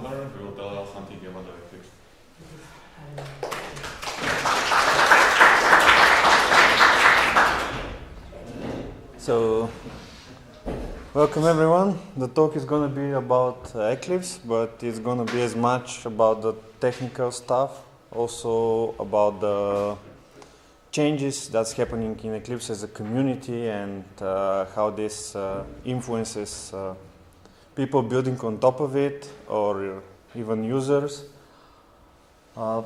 Alexander, who will tell us something about the Eclipse. So, welcome everyone. The talk is going to be about Eclipse, but it's going to be as much about the technical stuff, also about the changes that's happening in Eclipse as a community and how this influences people building on top of it or even users. Let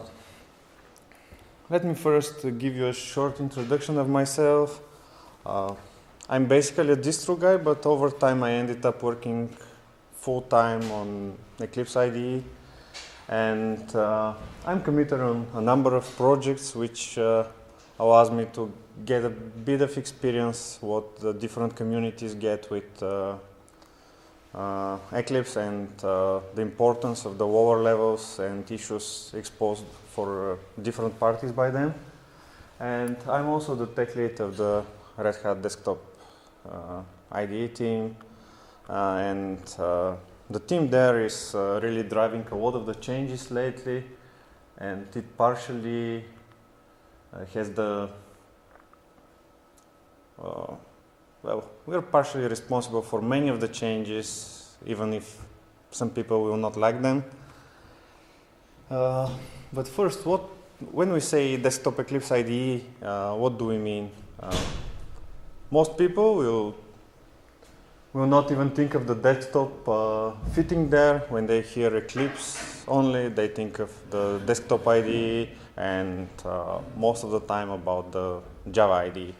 me first give you a short introduction of myself. I'm basically a distro guy, but over time I ended up working full-time on Eclipse IDE, and I'm committed on a number of projects which allows me to get a bit of experience what the different communities get with Eclipse and the importance of the lower levels and issues exposed for different parties by them. And I'm also the tech lead of the Red Hat desktop IDE team, and the team there is really driving a lot of the changes lately, and it partially has the well, we're partially responsible for many of the changes, even if some people will not like them. But first, when we say desktop Eclipse IDE, what do we mean? Most people will not even think of the desktop fitting there. When they hear Eclipse only, they think of the desktop IDE and most of the time about the Java IDE.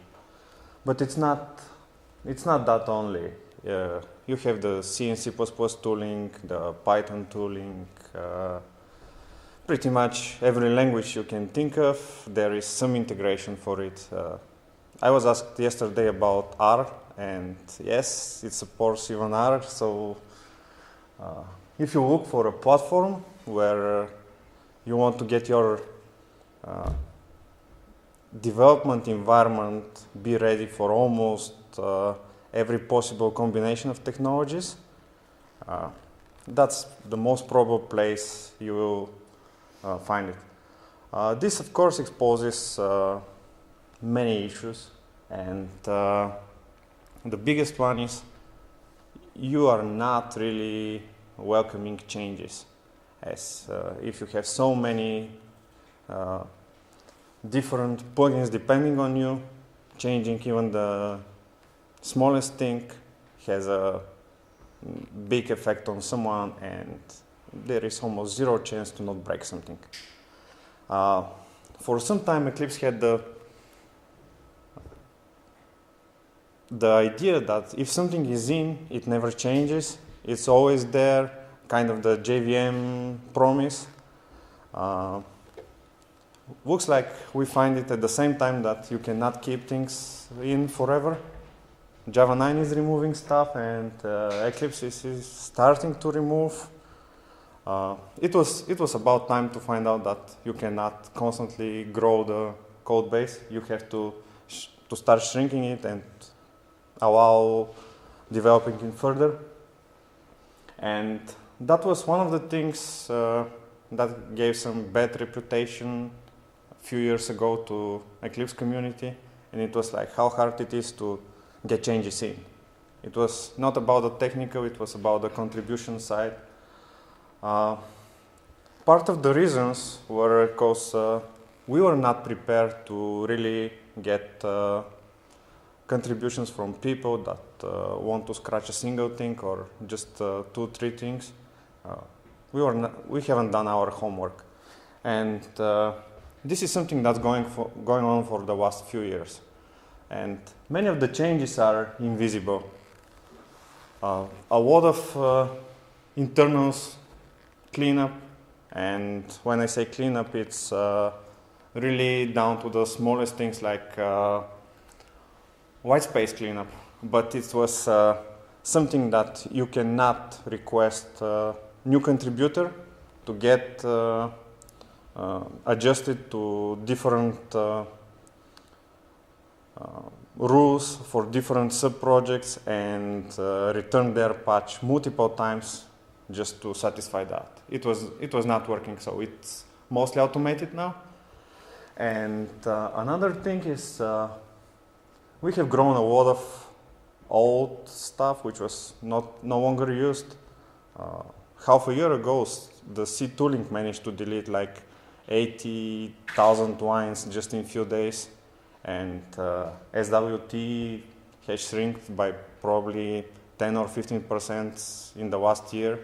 But it's not that only. You have the C and C++ tooling, the Python tooling, pretty much every language you can think of, there is some integration for it. I was asked yesterday about R, and yes, it supports even R. So if you look for a platform where you want to get your development environment be ready for almost every possible combination of technologies, that's the most probable place you will find it. This, of course, exposes many issues, and the biggest one is you are not really welcoming changes, as if you have so many different plugins depending on you, changing even the smallest thing has a big effect on someone, and there is almost zero chance to not break something. For some time, Eclipse had the idea that if something is in, it never changes. It's always there, kind of the JVM promise. Looks like we find it at the same time that you cannot keep things in forever. Java 9 is removing stuff, and Eclipse is starting to remove. It was about time to find out that you cannot constantly grow the code base. You have to start shrinking it and allow developing it further. And that was one of the things that gave some bad reputation a few years ago to Eclipse community, and it was like how hard it is to get changes in. It was not about the technical, it was about the contribution side. Part of the reasons were because we were not prepared to really get contributions from people that want to scratch a single thing or just 2-3 things. We haven't done our homework, and this is something that's going on for the last few years, and many of the changes are invisible. A lot of internals cleanup, and when I say cleanup, it's really down to the smallest things like white space cleanup, but it was something that you cannot request a new contributor to get adjusted to different rules for different sub-projects and return their patch multiple times just to satisfy that. It was not working, so it's mostly automated now. And another thing is we have grown a lot of old stuff which was no longer used. Half a year ago, the C tooling managed to delete like 80,000 lines just in a few days, and SWT has shrinked by probably 10 or 15% in the last year.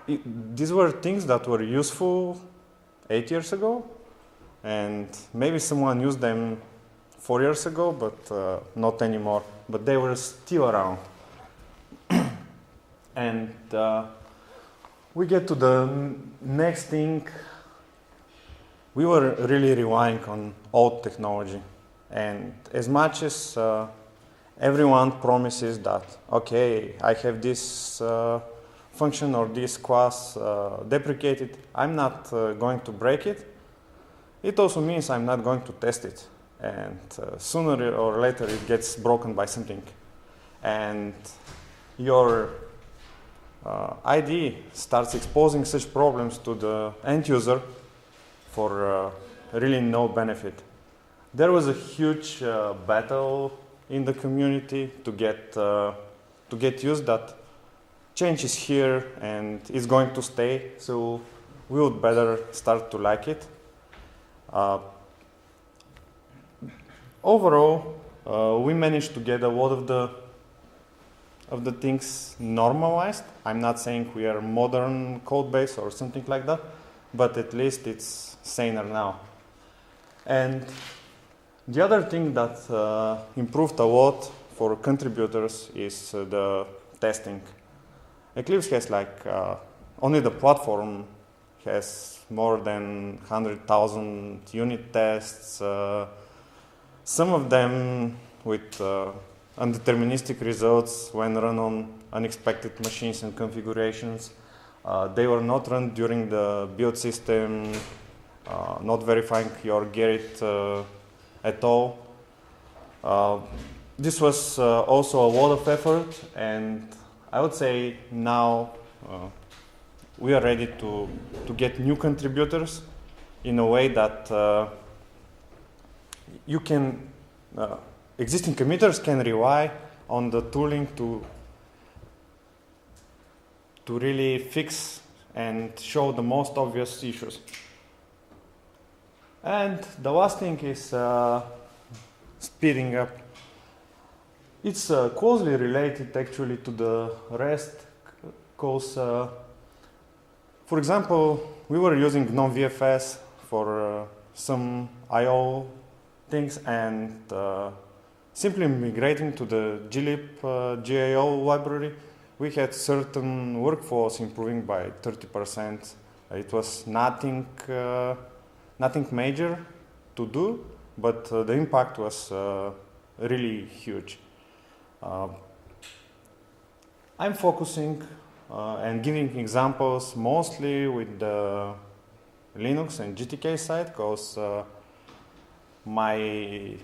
These were things that were useful 8 years ago, and maybe someone used them 4 years ago, but not anymore. But they were still around. And we get to the next thing. We were really relying on old technology, and as much as everyone promises that, okay, I have this function or this class deprecated, I'm not going to break it. It also means I'm not going to test it, and sooner or later it gets broken by something, and your IDE starts exposing such problems to the end user for really no benefit. There was a huge battle in the community to get used that change is here and it's going to stay, so we would better start to like it. Overall, we managed to get a lot of the things normalized. I'm not saying we are modern code base or something like that, but at least it's saner now. And the other thing that improved a lot for contributors is the testing. Eclipse has only the platform has more than 100,000 unit tests, some of them with undeterministic results when run on unexpected machines and configurations. They were not run during the build system, not verifying your Gerrit at all. This was also a lot of effort, and I would say now we are ready to get new contributors in a way that you can existing committers can rely on the tooling to really fix and show the most obvious issues. And the last thing is speeding up. It's closely related actually to the rest, because for example, we were using GNOME-VFS for some I/O things, and simply migrating to the glib GIO library, we had certain workflows improving by 30%. It was nothing major to do, but the impact was really huge. I'm focusing and giving examples mostly with the Linux and GTK side, because my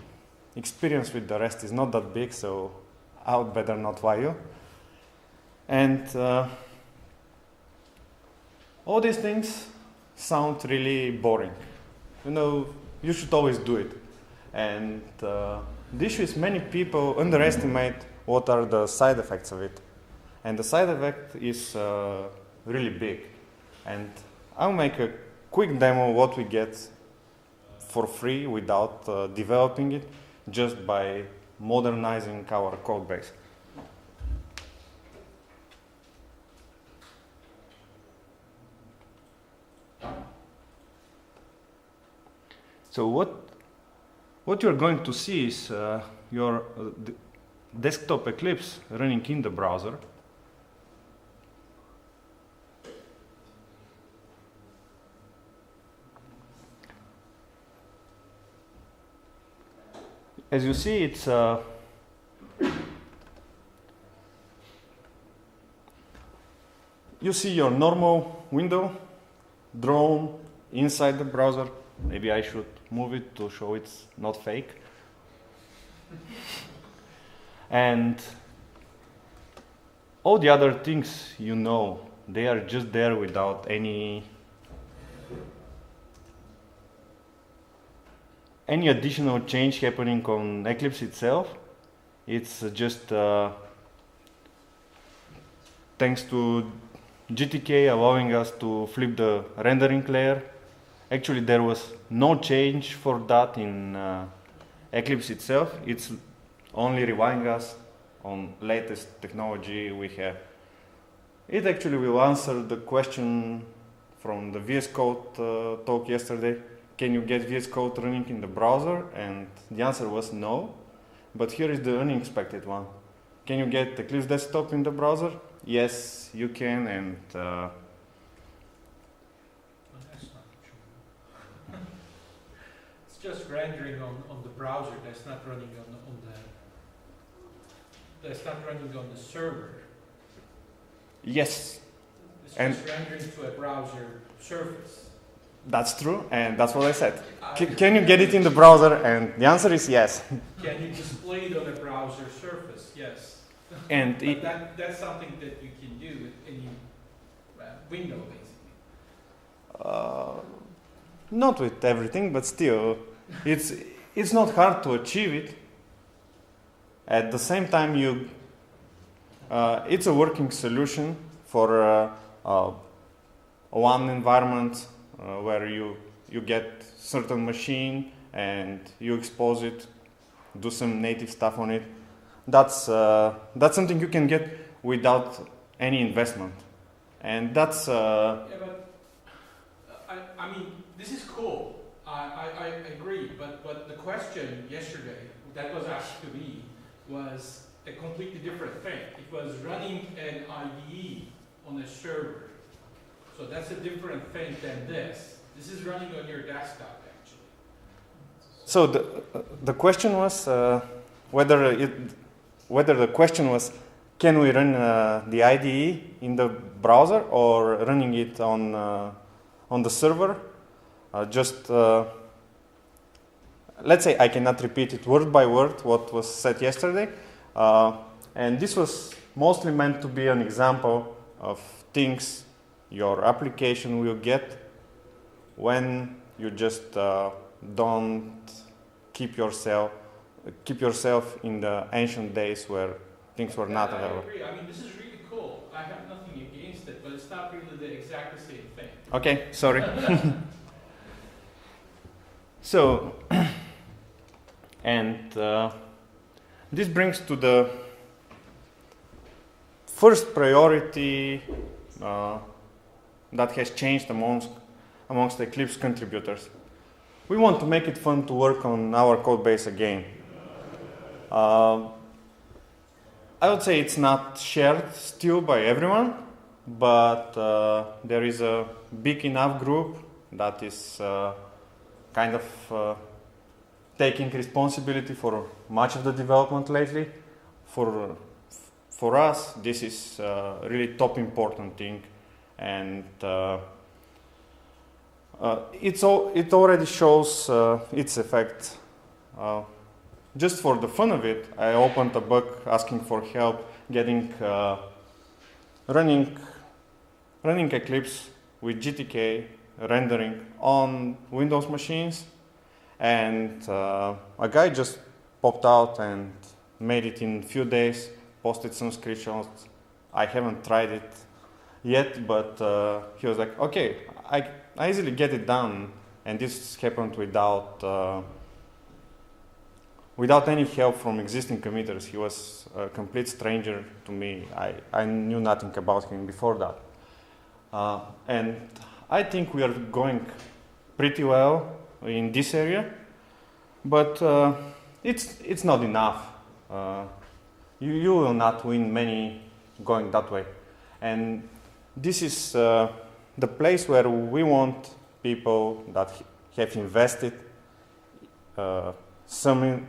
experience with the rest is not that big, so I would better not lie you. And all these things sound really boring. You know, you should always do it. And the issue is many people underestimate what are the side effects of it. And the side effect is really big. And I'll make a quick demo of what we get for free without developing it, just by modernizing our code base. So what you're going to see is your desktop Eclipse running in the browser. As you see, it's you see your normal window drawn inside the browser. Maybe I should move it to show it's not fake. all the other things they are just there without any additional change happening on Eclipse itself. It's just thanks to GTK allowing us to flip the rendering layer. Actually, there was no change for that in Eclipse itself. It's only relying us on latest technology we have. It actually will answer the question from the VS Code talk yesterday. Can you get VS Code running in the browser? And the answer was no. But here is the unexpected one. Can you get Eclipse Desktop in the browser? Yes, you can. And Well, that's not true. It's just rendering on the browser. That's not running that's not running on the server. yes, It's And- just rendering to a browser surface. that's true. And that's what I said. Can you get it in the browser? And the answer is yes. Can you display it on a browser surface? Yes. And But that's something that you can do with any window, basically. not with everything, but still, it's not hard to achieve it. At the same time, it's a working solution for one environment where you get certain machine and you expose it, do some native stuff on it. That's something you can get without any investment, and that's. Yeah, but I mean, this is cool. I agree, but the question yesterday that was asked to me was a completely different thing. It was running an IDE on a server. So that's a different thing than this. This is running on your desktop, actually. So the question was whether the question was, can we run the IDE in the browser or running it on the server? Let's say I cannot repeat it word by word what was said yesterday, and this was mostly meant to be an example of things your application will get when you just don't keep yourself in the ancient days where things were not available. I agree. I mean, this is really cool. I have nothing against it, but it's not really the exactly same thing. Okay, sorry. So, and this brings to the first priority that has changed amongst the Eclipse contributors. We want to make it fun to work on our code base again. I would say it's not shared still by everyone, but there is a big enough group that is kind of taking responsibility for much of the development lately. For us, this is really top important thing, and it already shows its effect. Just for the fun of it, I opened a bug asking for help getting running Eclipse with GTK rendering on Windows machines, and a guy just popped out and made it in a few days, posted some screenshots. I haven't tried it yet, but he was like, okay, I easily get it done, and this happened without any help from existing committers. He was a complete stranger to me. I knew nothing about him before that. And I think we are going pretty well in this area, but it's not enough. You will not win many going that way. And this is the place where we want people that have invested some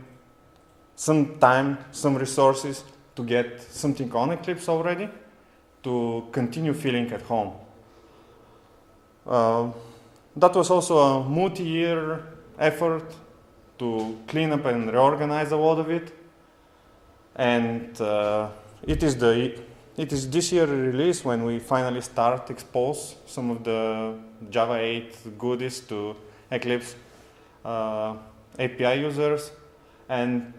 time, some resources to get something on Eclipse already, to continue feeling at home. That was also a multi-year effort to clean up and reorganize a lot of it, and it is the it is this year release when we finally start expose some of the Java 8 goodies to Eclipse API users. And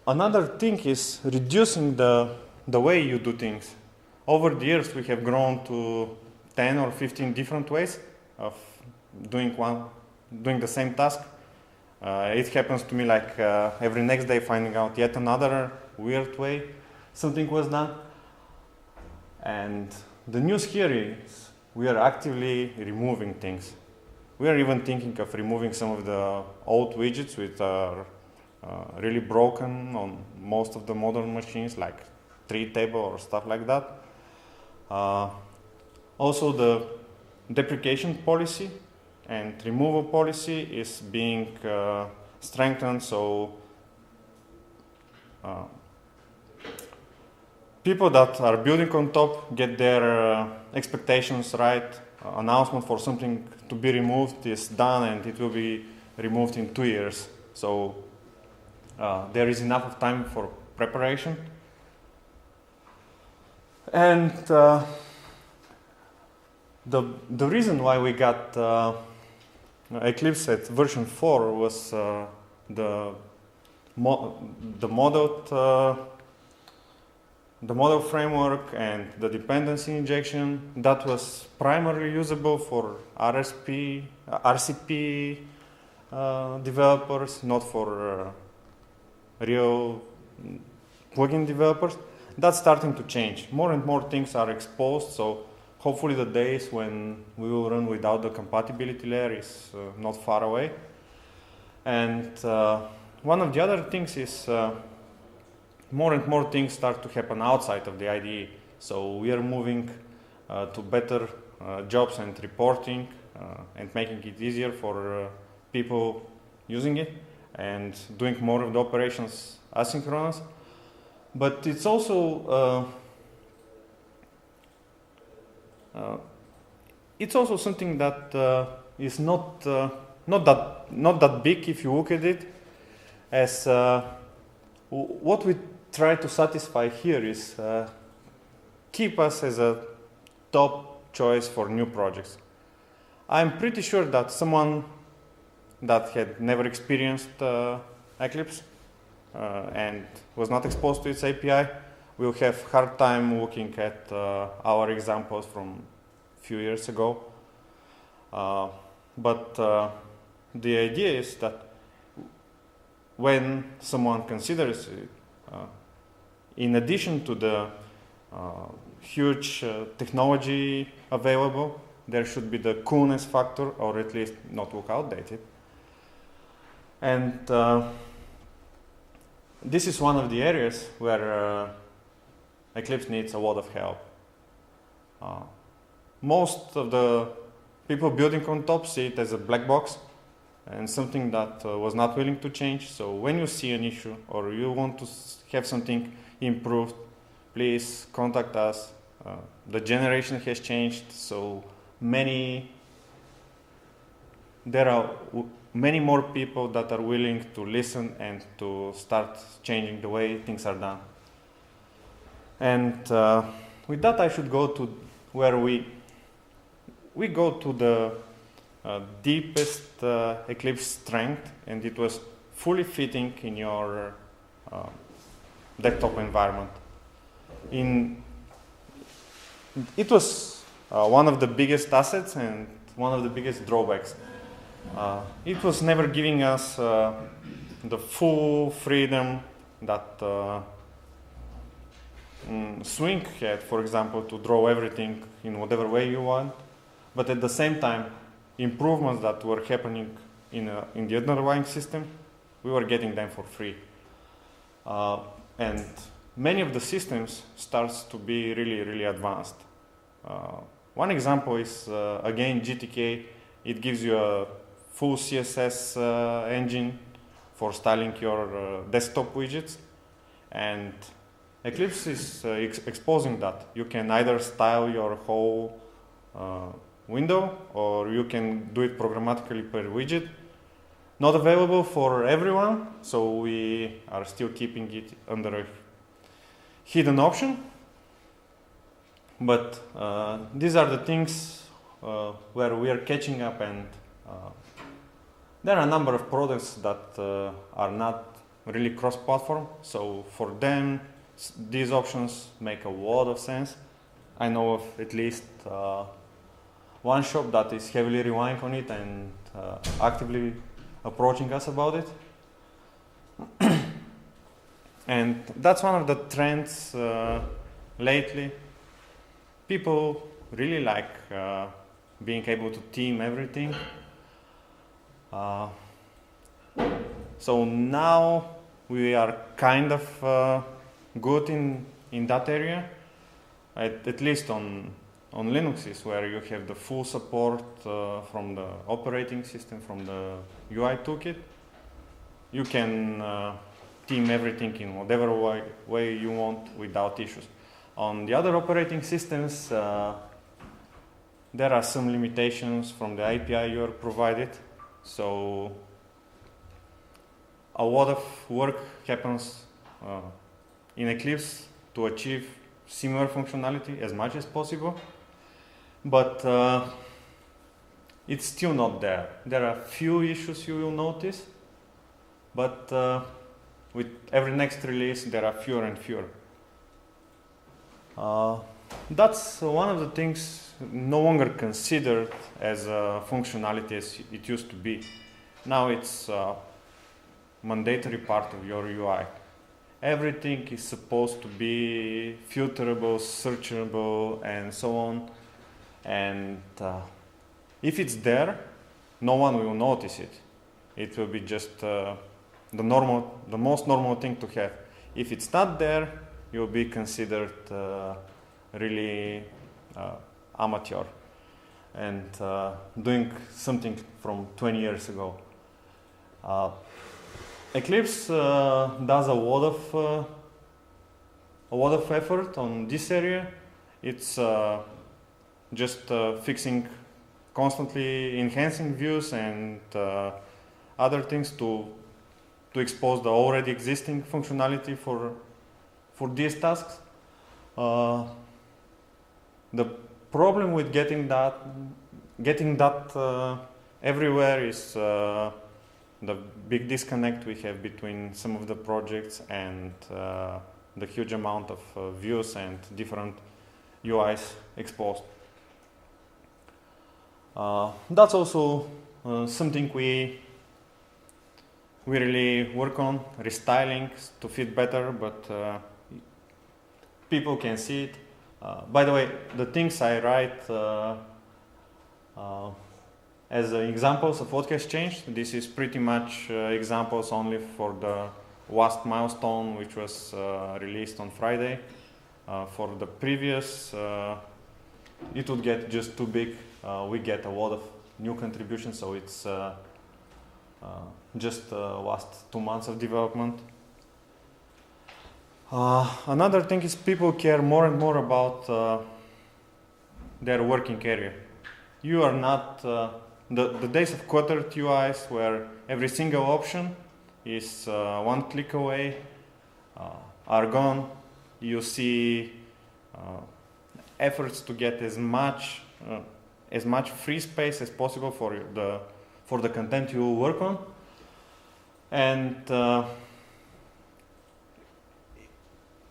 another thing is reducing the way you do things. Over the years, we have grown to 10 or 15 different ways of doing the same task. It happens to me like every next day finding out yet another weird way something was done. And the news here is we are actively removing things. We are even thinking of removing some of the old widgets which are really broken on most of the modern machines, like tree table or stuff like that. Also, the deprecation policy and removal policy is being strengthened, so people that are building on top get their expectations right. Announcement for something to be removed is done, and it will be removed in 2 years. So there is enough of time for preparation. And the reason why we got Eclipse at version 4 was the model framework and the dependency injection that was primarily usable for RCP developers, not for real plugin developers. That's starting to change. More and more things are exposed, so hopefully the days when we will run without the compatibility layer is not far away. And one of the other things is more and more things start to happen outside of the IDE. So we are moving to better jobs and reporting and making it easier for people using it and doing more of the operations asynchronous. But it's also something that is not that big if you look at it. As what we try to satisfy here is keep us as a top choice for new projects. I'm pretty sure that someone that had never experienced Eclipse and was not exposed to its API will have hard time looking at our examples from a few years ago. But the idea is that when someone considers it, in addition to the huge technology available, there should be the coolness factor, or at least not look outdated. And this is one of the areas where Eclipse needs a lot of help. Most of the people building on top see it as a black box and something that was not willing to change. So when you see an issue or you want to have something improved, please contact us. The generation has changed, so there are many more people that are willing to listen and to start changing the way things are done. And with that, I should go to where we go to the deepest Eclipse strength, and it was fully fitting in your desktop environment. It was one of the biggest assets and one of the biggest drawbacks. It was never giving us the full freedom that Swing had, for example, to draw everything in whatever way you want. But at the same time, improvements that were happening in the underlying system, we were getting them for free. And many of the systems starts to be really, really advanced. One example is, again, GTK. It gives you a full CSS engine for styling your desktop widgets. And Eclipse is exposing that. You can either style your whole window, or you can do it programmatically per widget. not available for everyone, so we are still keeping it under a hidden option. But these are the things where we are catching up, and there are a number of products that are not really cross-platform, so for them these options make a lot of sense. I know of at least one shop that is heavily relying on it and actively approaching us about it. And that's one of the trends lately. People really like being able to team everything. So now we are kind of good in that area, at least on Linuxes, where you have the full support from the operating system, from the UI toolkit. You can team everything in whatever way you want without issues. On the other operating systems, there are some limitations from the API you are provided. So a lot of work happens in Eclipse to achieve similar functionality as much as possible, but it's still not there. There are few issues you will notice, but with every next release there are fewer and fewer. That's one of the things no longer considered as a functionality as it used to be. Now it's a mandatory part of your UI. Everything is supposed to be filterable, searchable, and so on. And if it's there, no one will notice it. It will be just the most normal thing to have. If it's not there, you'll be considered really amateur and doing something from 20 years ago. Eclipse does a lot of effort on this area. It's just fixing, constantly enhancing views and other things to expose the already existing functionality for these tasks. The problem with getting that everywhere is the big disconnect we have between some of the projects and the huge amount of views and different UIs exposed. That's also something we really work on, restyling to fit better, but people can see it. By the way, the things I write as examples of what has changed, this is pretty much examples only for the last milestone, which was released on Friday. For the previous, it would get just too big. We get a lot of new contributions, so it's just last 2 months of development. Another thing is people care more and more about their working area. You are not the days of cluttered UIs where every single option is one click away are gone. You see efforts to get as much free space as possible for the content you work on, and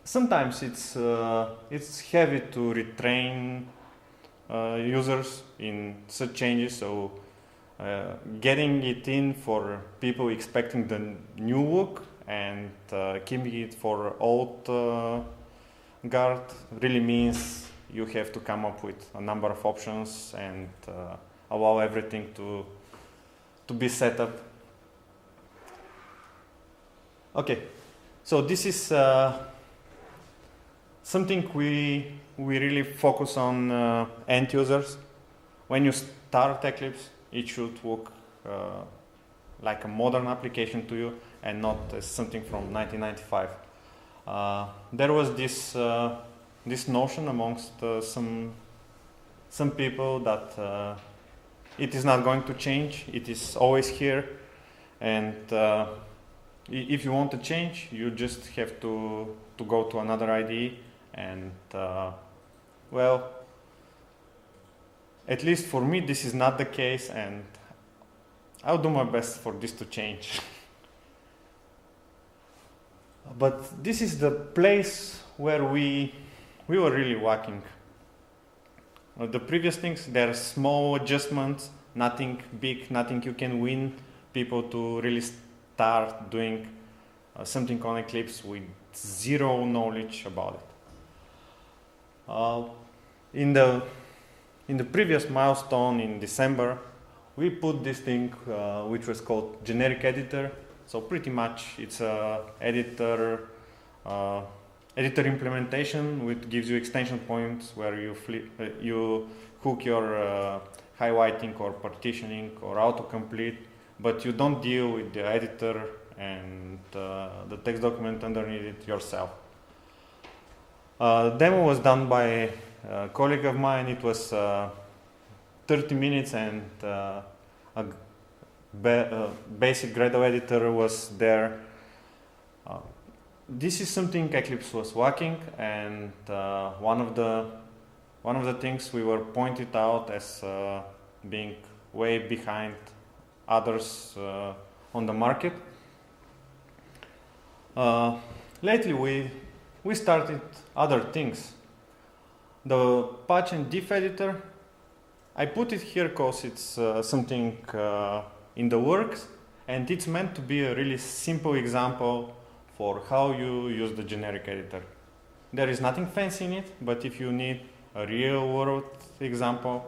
sometimes it's heavy to retrain users in such changes. So getting it in for people expecting the new look and keeping it for old guard really means you have to come up with a number of options and allow everything to be set up. Okay, so this is something we really focus on end users. When you start Eclipse, it should look like a modern application to you and not as something from 1995. There was this notion amongst some people that it is not going to change, it is always here, And if you want to change, you just have to go to another IDE, and well, at least for me, this is not the case, and I'll do my best for this to change. But this is the place where we were really lacking. The previous things, there are small adjustments, nothing big, nothing you can win people to really start doing something on Eclipse with zero knowledge about it. In the previous milestone in December, we put this thing which was called generic editor. So pretty much it's a editor implementation which gives you extension points where you hook your highlighting or partitioning or autocomplete, but you don't deal with the editor and the text document underneath it yourself. Demo was done by a colleague of mine. It was 30 minutes, and a basic Gradle editor was there. This is something Eclipse was lacking, and one of the things we were pointed out as being way behind others on the market. Lately, we started other things. The patch and diff editor, I put it here because it's something in the works, and it's meant to be a really simple example for how you use the generic editor. There is nothing fancy in it, but if you need a real world example,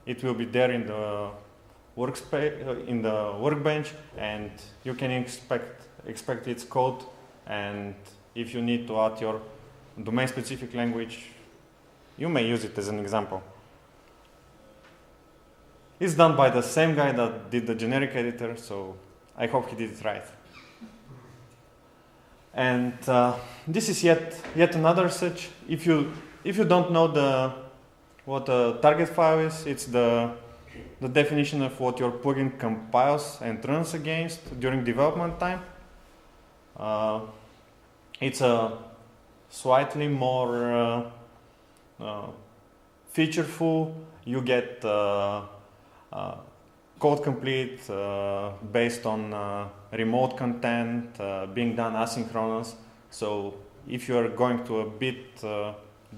it will be there in the workbench, and you can expect its code. And if you need to add your domain specific language, you may use it as an example. It's done by the same guy that did the generic editor, so I hope he did it right. And this is yet another such. If you don't know what a target file is, it's the definition of what your plugin compiles and runs against during development time. It's a slightly more featureful. You get code complete based on remote content being done asynchronous. So if you are going to a bit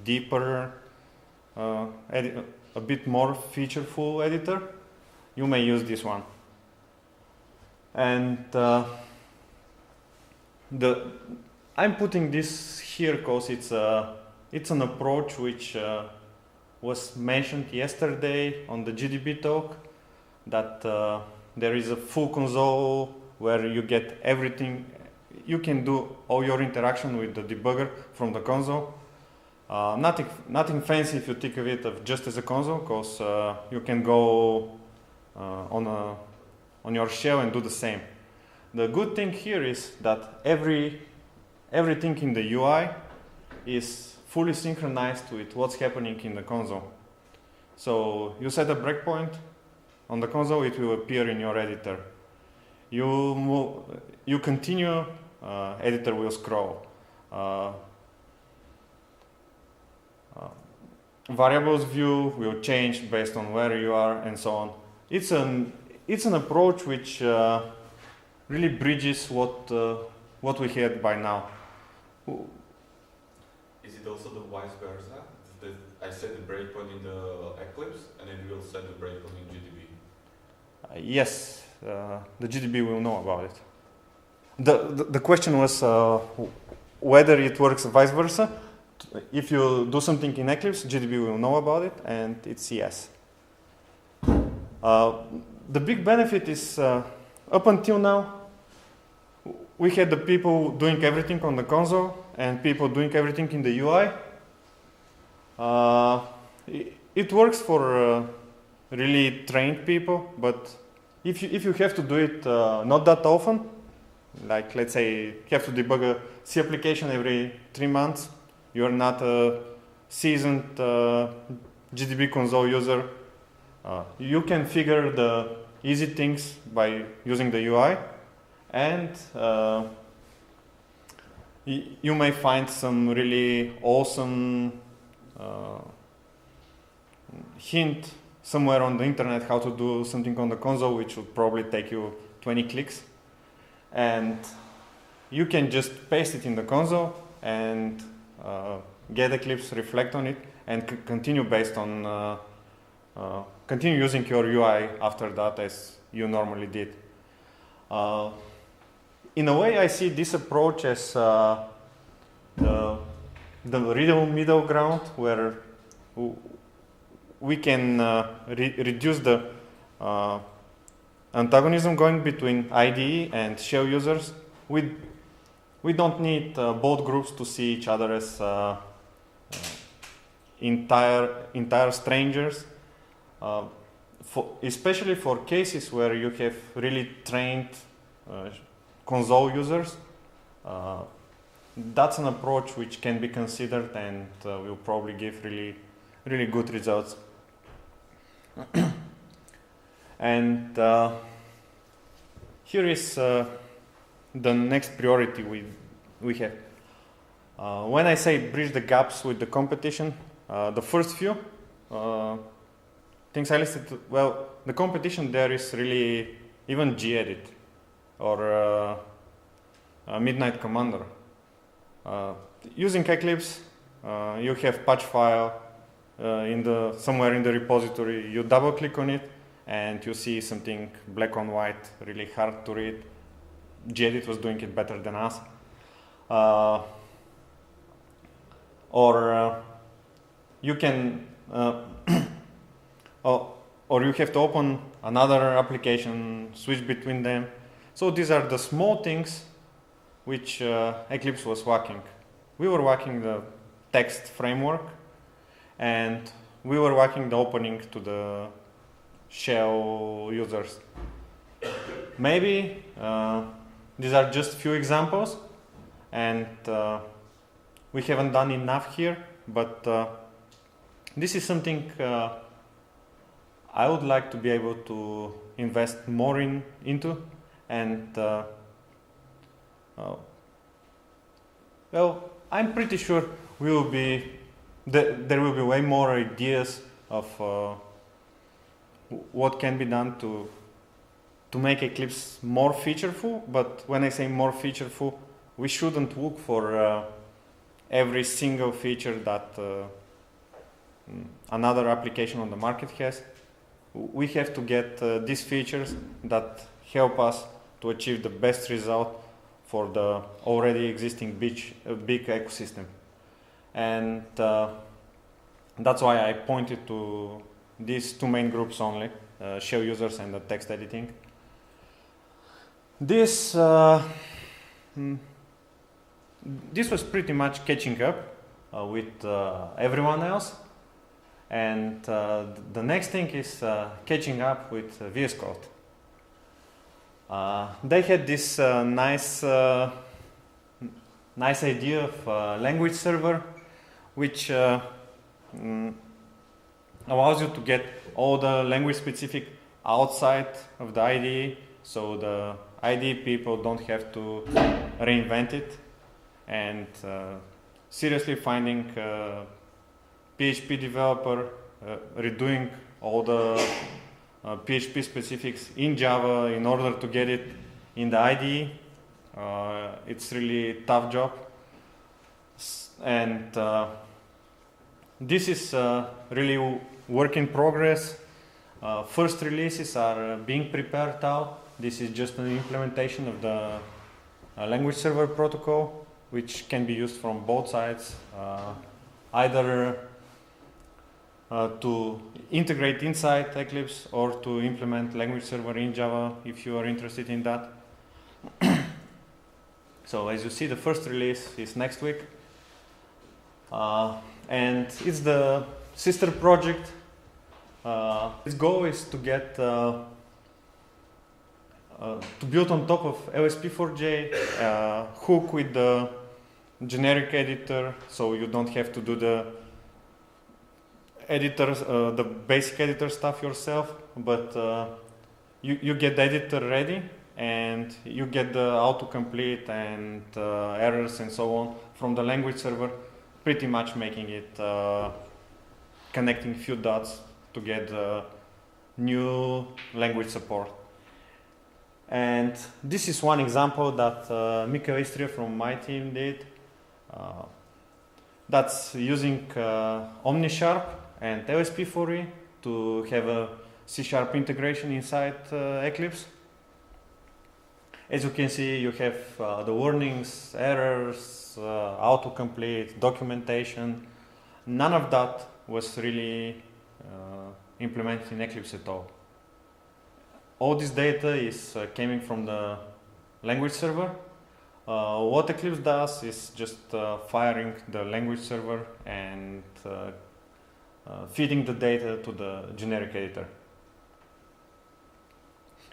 deeper, a bit more featureful editor, you may use this one. And I'm putting this here because it's an approach which was mentioned yesterday on the GDB talk, that there is a full console where you get everything. You can do all your interaction with the debugger from the console. Nothing fancy if you think of it just as a console, because you can go on your shell and do the same. The good thing here is that everything in the UI is fully synchronized with what's happening in the console. So you set a breakpoint on the console, it will appear in your editor. You continue, editor will scroll. Variables view will change based on where you are, and so on. It's an approach which really bridges what we had by now. Is it also the vice versa? I set the breakpoint in the Eclipse, and it will set the breakpoint in GDB? Yes, the GDB will know about it. The question was whether it works vice versa. If you do something in Eclipse, GDB will know about it, and it's yes. The big benefit is, up until now, we had the people doing everything on the console and people doing everything in the UI. It works for really trained people, but if you have to do it not that often, like let's say you have to debug a C application every 3 months, you're not a seasoned GDB console user, you can figure the easy things by using the UI. and you may find some really awesome hint somewhere on the internet how to do something on the console, which would probably take you 20 clicks. And you can just paste it in the console and get Eclipse, reflect on it, and continue based on continue using your UI after that as you normally did. In a way, I see this approach as the readable middle ground, where we can reduce the antagonism going between IDE and shell users. We don't need both groups to see each other as entire strangers, especially for cases where you have really trained console users. That's an approach which can be considered and will probably give really good results. And here is the next priority we have. When I say bridge the gaps with the competition, the first few things I listed, well, the competition there is really even gedit or Midnight Commander. Using Eclipse, you have patch file somewhere in the repository. You double click on it and you see something black on white, really hard to read. gedit was doing it better than us. Or you can or you have to open another application, switch between them. So these are the small things which Eclipse was working. We were working the text framework, and we were working the opening to the shell users. Maybe these are just few examples, and we haven't done enough here, but this is something I would like to be able to invest more into, and well, I'm pretty sure there will be way more ideas of what can be done to make Eclipse more featureful. But when I say more featureful, we shouldn't look for every single feature that another application on the market has. We have to get these features that help us to achieve the best result for the already existing big ecosystem. And that's why I pointed to these two main groups only, shell users and the text editing. This was pretty much catching up with everyone else. And the next thing is catching up with VS Code. They had this nice idea of language server, which allows you to get all the language specific outside of the IDE, so the IDE people don't have to reinvent it. And seriously finding PHP developer redoing all the PHP specifics in Java in order to get it in the IDE. It's really a tough job. And this is really work in progress. First releases are being prepared out. This is just an implementation of the language server protocol, which can be used from both sides, either to integrate inside Eclipse or to implement language server in Java if you are interested in that. So as you see, the first release is next week. And it's the sister project. Its goal is to get to build on top of LSP4j, hook with the generic editor, so you don't have to do the editors, the basic editor stuff yourself, but you get the editor ready, and you get the autocomplete and errors and so on from the language server, pretty much making it connecting few dots to get new language support. And this is one example that Mikael Istria from my team did. That's using OmniSharp and LSP4E to have a CSharp integration inside Eclipse. As you can see, you have the warnings, errors, autocomplete, documentation. None of that was really implemented in Eclipse at all. All this data is coming from the language server. What Eclipse does is just firing the language server and feeding the data to the generic editor.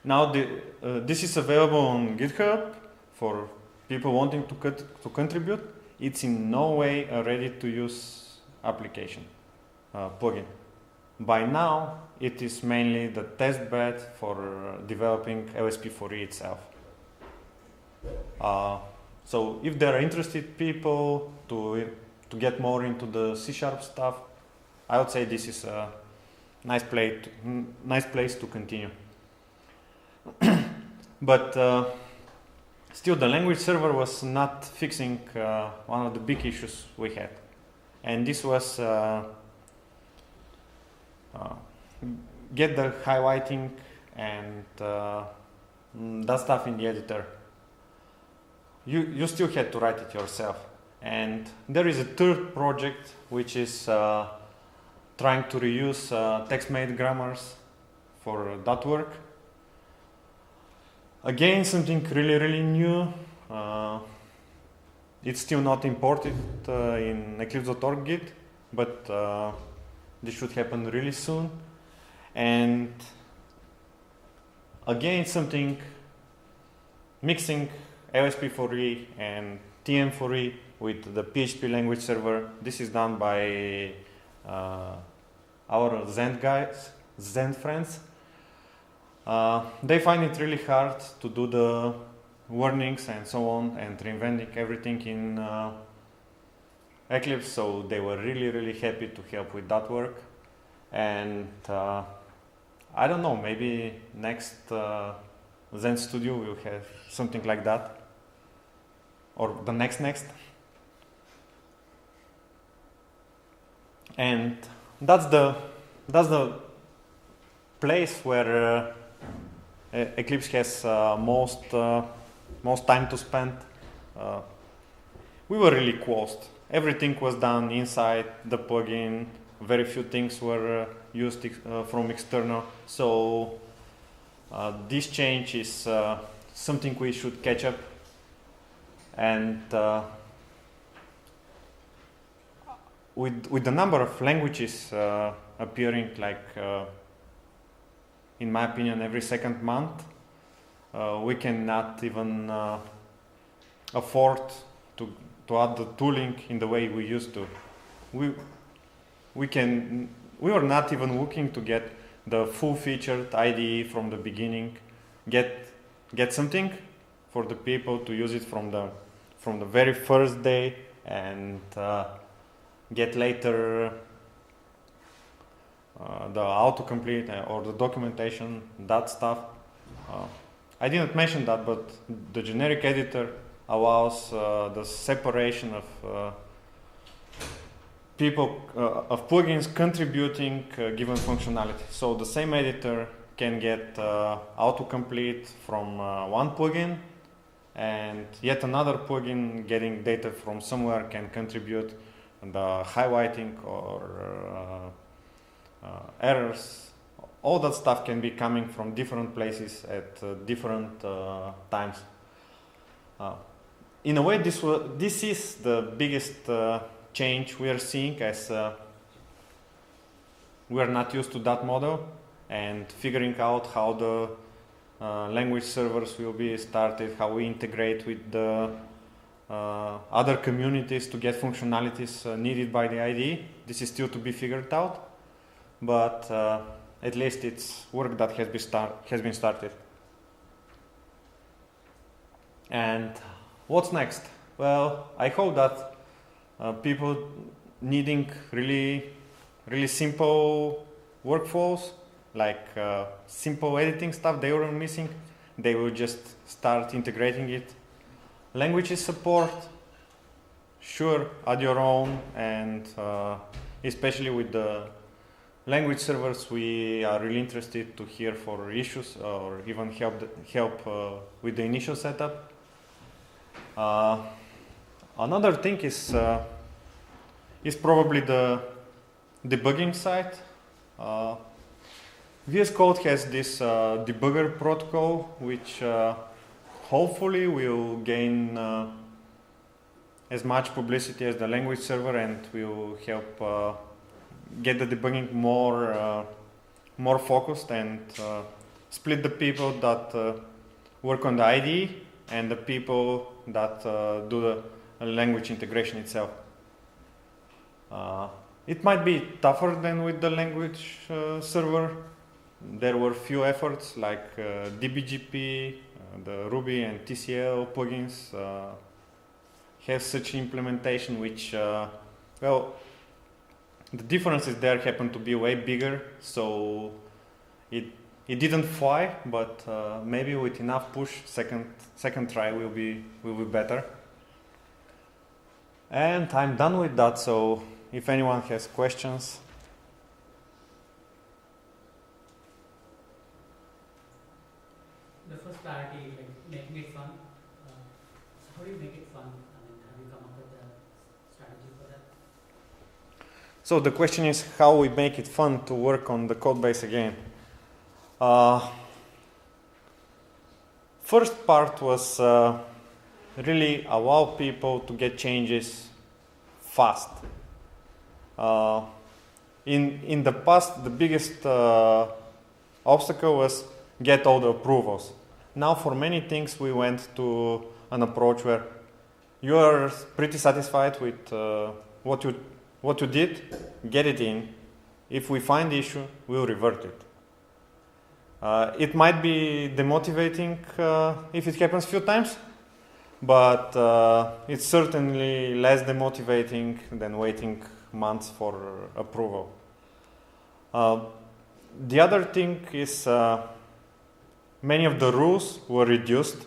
Now this is available on GitHub for people wanting to contribute. It's in no way a ready-to-use application plugin. By now, it is mainly the test bed for developing LSP4E itself. So if there are interested people to get more into the C# stuff, I would say this is a nice place to continue. But still, the language server was not fixing one of the big issues we had, and this was get the highlighting and that stuff in the editor. You still had to write it yourself. And there is a third project which is trying to reuse text-made grammars for that work. Again, something really new. It's still not imported in eclipse.org Git, but this should happen really soon. And again, something mixing LSP4E and TM4E with the PHP language server. This is done by our Zen guys, Zen friends. They find it really hard to do the warnings and so on and reinventing everything in Eclipse, so they were really happy to help with that work. And I don't know, maybe next Zen Studio will have something like that, or the next. And that's the place where Eclipse has most time to spend. We were really closed. Everything was done inside the plugin. Very few things were used from external. So this change is something we should catch up. And with the number of languages appearing, like in my opinion, every second month, we cannot even afford to add the tooling in the way we used to. We were not even looking to get the full-featured IDE from the beginning, get something for the people to use it from the very first day, and get later the autocomplete or the documentation, that stuff. I didn't mention that, but the generic editor allows the separation of people, of plugins contributing given functionality. So the same editor can get autocomplete from one plugin, and yet another plugin getting data from somewhere can contribute the highlighting or errors. All that stuff can be coming from different places at different times. In a way, this is the biggest change we are seeing, as we are not used to that model, and figuring out how the language servers will be started, how we integrate with the other communities to get functionalities needed by the IDE. This is still to be figured out, but at least it's work that has been started. And what's next? Well, I hope that people needing really simple workflows, like simple editing stuff they were missing, they will just start integrating it. Languages support, sure, add your own, and especially with the language servers, we are really interested to hear for issues or even help with the initial setup. Another thing is probably the debugging side. VS Code has this debugger protocol, which hopefully will gain as much publicity as the language server, and will help get the debugging more focused, and split the people that work on the IDE and the people that do the language integration itself. It might be tougher than with the language server. There were few efforts like DBGP, the Ruby and TCL plugins have such implementation, which well, the differences there happen to be way bigger, so it didn't fly, but maybe with enough push, second try will be better. And I'm done with that, so if anyone has questions. The first priority, like making it fun. So how do you make it fun? I mean, have you come up with a strategy for that? So the question is how we make it fun to work on the code base again. First part was really allow people to get changes fast. In the past, the biggest obstacle was get all the approvals. Now for many things we went to an approach where you are pretty satisfied with what you did, get it in. If we find the issue, we'll revert it. It might be demotivating if it happens a few times, but it's certainly less demotivating than waiting months for approval. The other thing is many of the rules were reduced,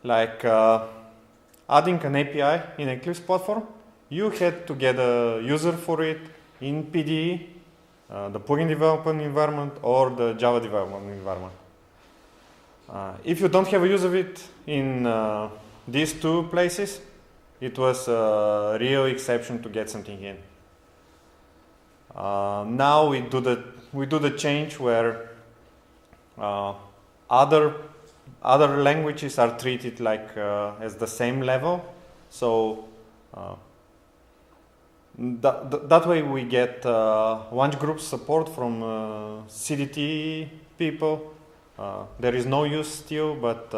like adding an API in Eclipse platform. You had to get a user for it in PDE, the plugin development environment, or the Java development environment. If you don't have a use of it in these two places, it was a real exception to get something in. Now we do the change where other languages are treated like as the same level, so that way we get launch group support from CDT people. There is no use still, but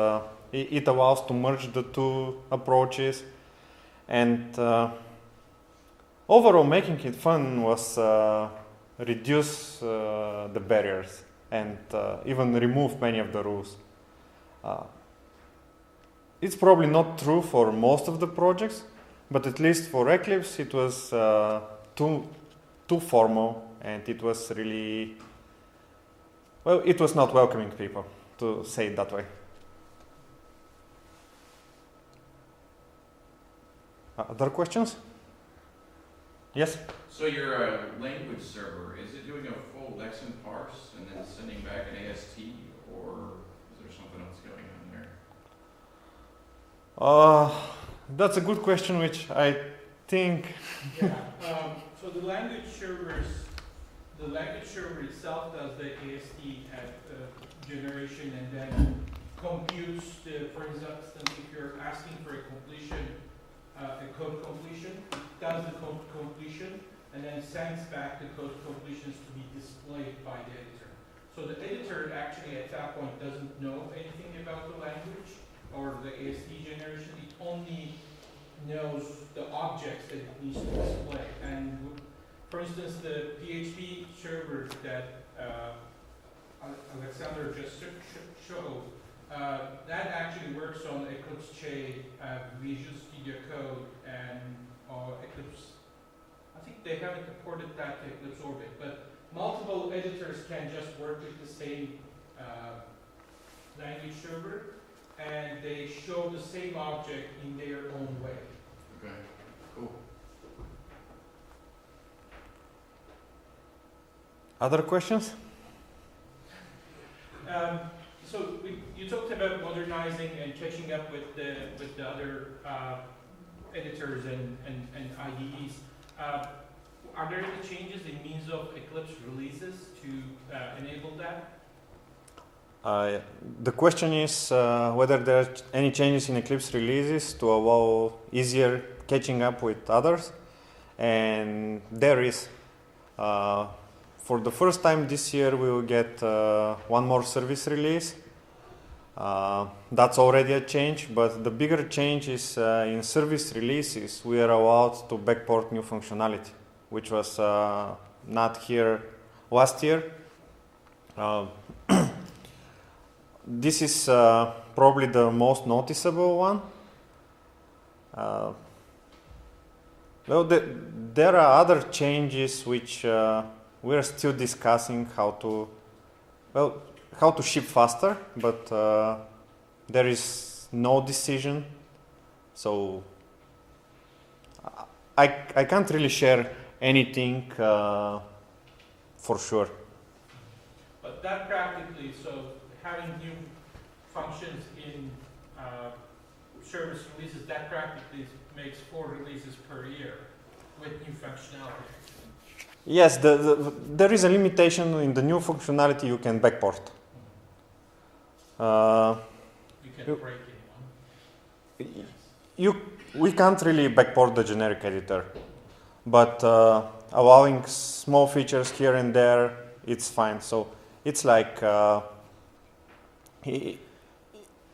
it allows to merge the two approaches, and overall making it fun was reduce the barriers and even remove many of the rules. It's probably not true for most of the projects, but at least for Eclipse it was too formal, and it was really, well, it was not welcoming people, to say it that way. Other questions? Yes? So your language server, is it doing a full lexem parse and then sending back an AST, or is there something else going on there? That's a good question, which I think... Yeah, so the language server itself does the AST generation, and then computes for instance, if you're asking for a completion, a code completion, it does the code completion and then sends back the code completions to be displayed by the editor. So the editor actually at that point doesn't know anything about the language or the AST generation. It only knows the objects that it needs to display. And for instance, the PHP server that Alexander just showed that actually works on Eclipse J, Visual Studio Code, and Eclipse. I think they haven't ported that to Eclipse Orbit, but multiple editors can just work with the same language server, and they show the same object in their own way. Okay, cool. Other questions? So you talked about modernizing and catching up with the other editors and IDEs. Are there any changes in means of Eclipse releases to enable that? The question is whether there are any changes in Eclipse releases to allow easier catching up with others, and there is. For the first time this year, we will get one more service release. That's already a change, but the bigger change is in service releases, we are allowed to backport new functionality, which was not here last year. This is probably the most noticeable one. Well, there are other changes which we are still discussing how to ship faster, but there is no decision. So I can't really share anything for sure. But that practically, so having new functions in service releases, that practically makes 4 releases per year with new functionality. Yes, there is a limitation in the new functionality you can backport. You can break anyone. We can't really backport the generic editor, but allowing small features here and there, it's fine. So it's like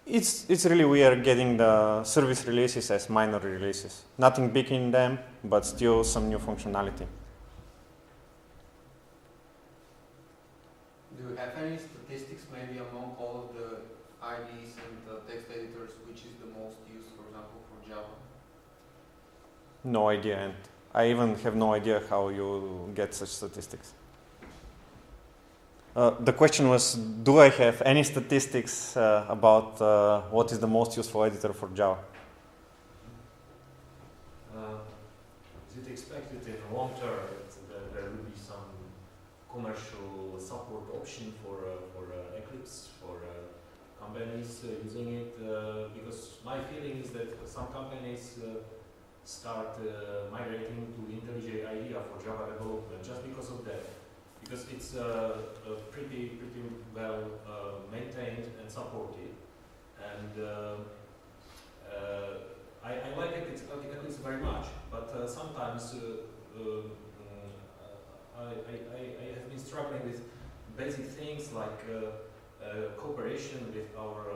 it's really weird getting the service releases as minor releases. Nothing big in them, but still some new functionality. Do you have any statistics maybe among all of the IDEs and the text editors which is the most used, for example, for Java? No idea, and I even have no idea how you get such statistics. The question was, do I have any statistics about what is the most useful editor for Java? Is it expected in the long term that there will be some commercial support option for Eclipse, for companies using it? Because my feeling is that some companies start migrating to IntelliJ IDEA for Java development just because of that. Because it's pretty well maintained and supported, and I like Eclipse very much. But sometimes I have been struggling with basic things like cooperation with our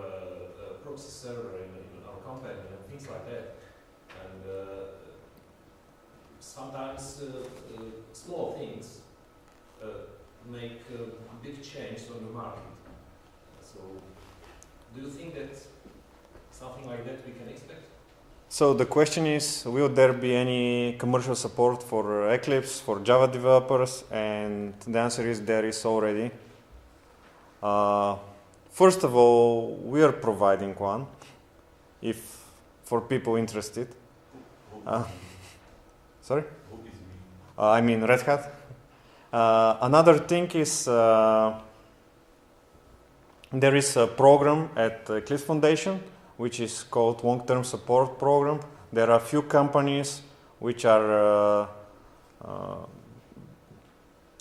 proxy server in our company and things like that. And sometimes small things make a big change on the market. So, do you think that something like that we can expect? So the question is, will there be any commercial support for Eclipse for Java developers? And the answer is there is already. First of all, we are providing one, if for people interested. Sorry? I mean Red Hat. Another thing is there is a program at Eclipse Foundation which is called Long-Term Support Program. There are a few companies which are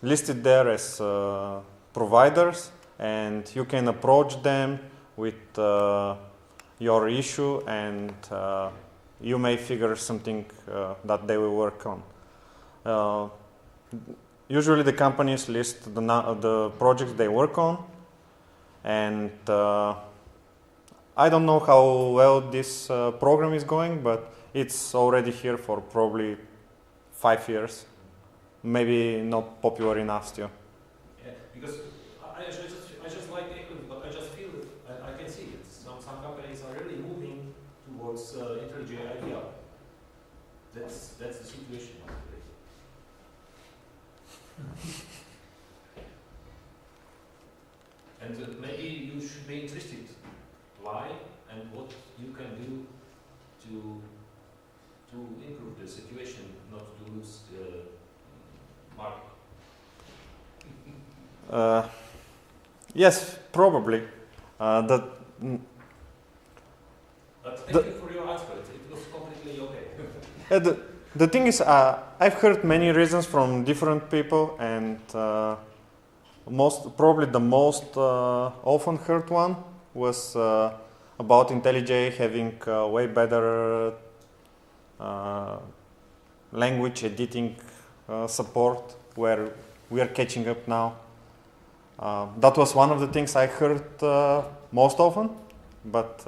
listed there as providers, and you can approach them with your issue, and you may figure something that they will work on. Usually the companies list the projects they work on, and I don't know how well this program is going, but it's already here for probably 5 years. Maybe not popular enough still. Yeah, because I just like Eclipse, but I just feel it. I can see it's supports IntelliJ IDEA. That's the situation today. And maybe you should be interested why and what you can do to improve the situation, not to lose the market. Yes, probably. But thank you for your answer. It was completely okay. The thing is, I've heard many reasons from different people, and probably the most often heard one was about IntelliJ having way better language editing support, where we are catching up now. That was one of the things I heard most often, but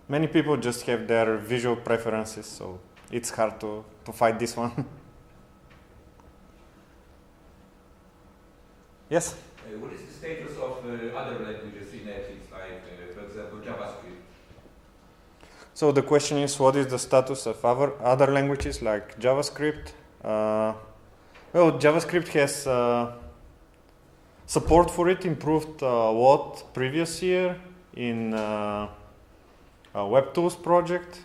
many people just have their visual preferences, so it's hard to fight this one. Yes? What is the status of other languages in Eclipse, like, for example, JavaScript? So the question is, what is the status of other languages like JavaScript? Well, JavaScript has support for it improved a lot previous year in WebTools project.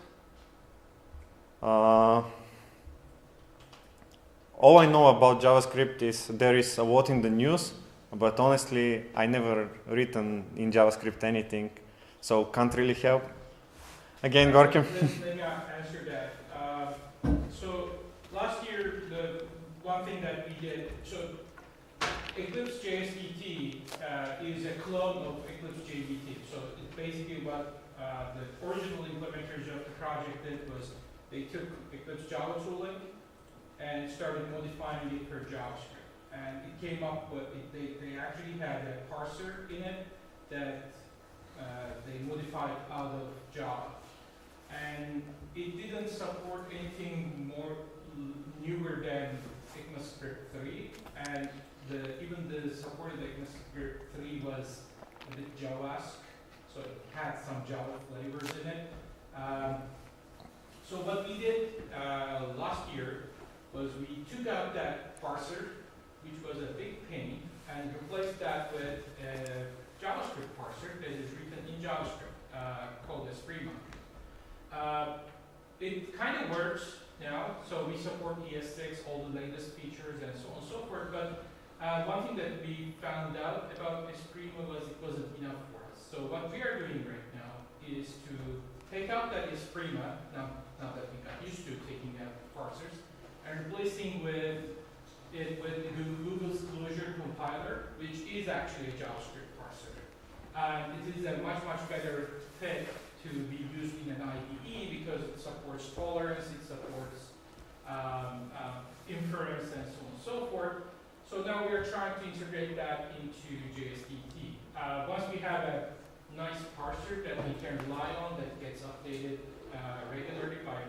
All I know about JavaScript is there is a lot in the news, but honestly, I never written in JavaScript anything, so can't really help. Again, Gorkim. Let me answer that. So last year, the one thing that we did, so Eclipse JSDT is a clone of Eclipse JVT. So it's basically what the original implementers of the project did was they took Eclipse Java tooling and started modifying it for JavaScript. And it came up with, they actually had a parser in it that they modified out of Java. And it didn't support anything more newer than ECMAScript 3. And even the supported ECMAScript 3 was a bit Java-esque, so it had some Java flavors in it. So what we did last year was we took out that parser, which was a big pain, and replaced that with a JavaScript parser that is written in JavaScript called Esprima. It kind of works now, so we support ES6, all the latest features, and so on and so forth. But one thing that we found out about Esprima was it wasn't enough for us. So what we are doing right now is to take out that Esprima, now that we got used to taking out parsers, and replacing it with Google's Clojure compiler, which is actually a JavaScript parser. It is a much better fit to be used in an IDE because it supports tolerance, it supports inference, and so on and so forth. So now we are trying to integrate that into JSDT. Once we have a nice parser that we can rely on that gets updated regularly by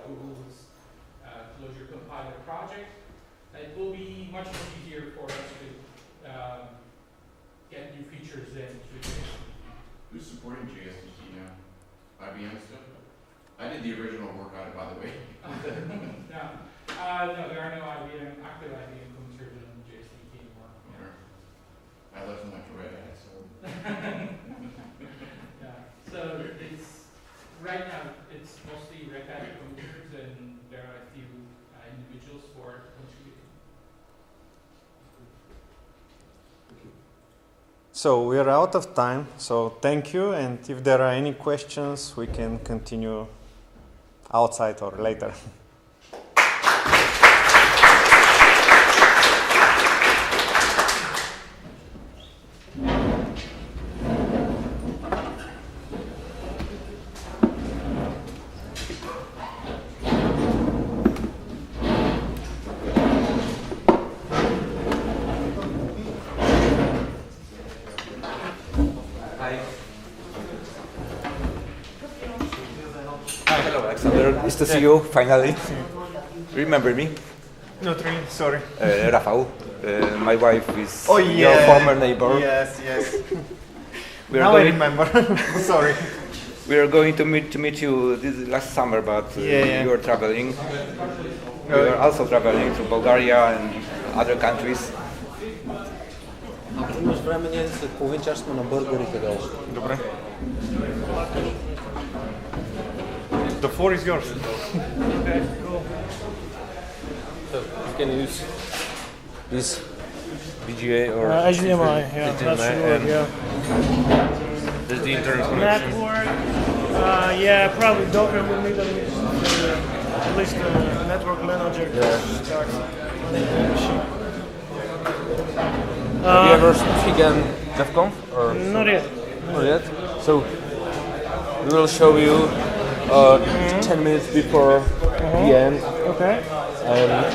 Google's Clojure compiler project, it will be much easier for us to get new features into JSDT. Who's supporting JSDT now? IBM still? I did the original work on it, by the way. No, there are no active IBM computers on JSDT anymore. I left them like Red Hat, so. Yeah, so it's right now it's mostly Red Hat computers, and there are a few individuals for contributing. So we are out of time, so thank you, and if there are any questions, we can continue outside or later. Nice to see you, finally. Remember me? Not really, sorry. Rafał. My wife is Oh, your yeah. former neighbor. Yes. We are Now I going, remember. Sorry. We are going to meet you this last summer, but you are traveling. We are also traveling to Bulgaria and other countries. Ако имаш време, ние след половин час сме на бъргарите долу. Добре. The floor is yours. Okay, cool. So you can use this VGA or HDMI, yeah, that should work, yeah. There's the internet connection. Network, yeah, probably Docker will need at least a network manager to start running the machine. Have you ever taken DevConf or Not yet. not yet? So we will show you 10 minutes before the end. Okay. And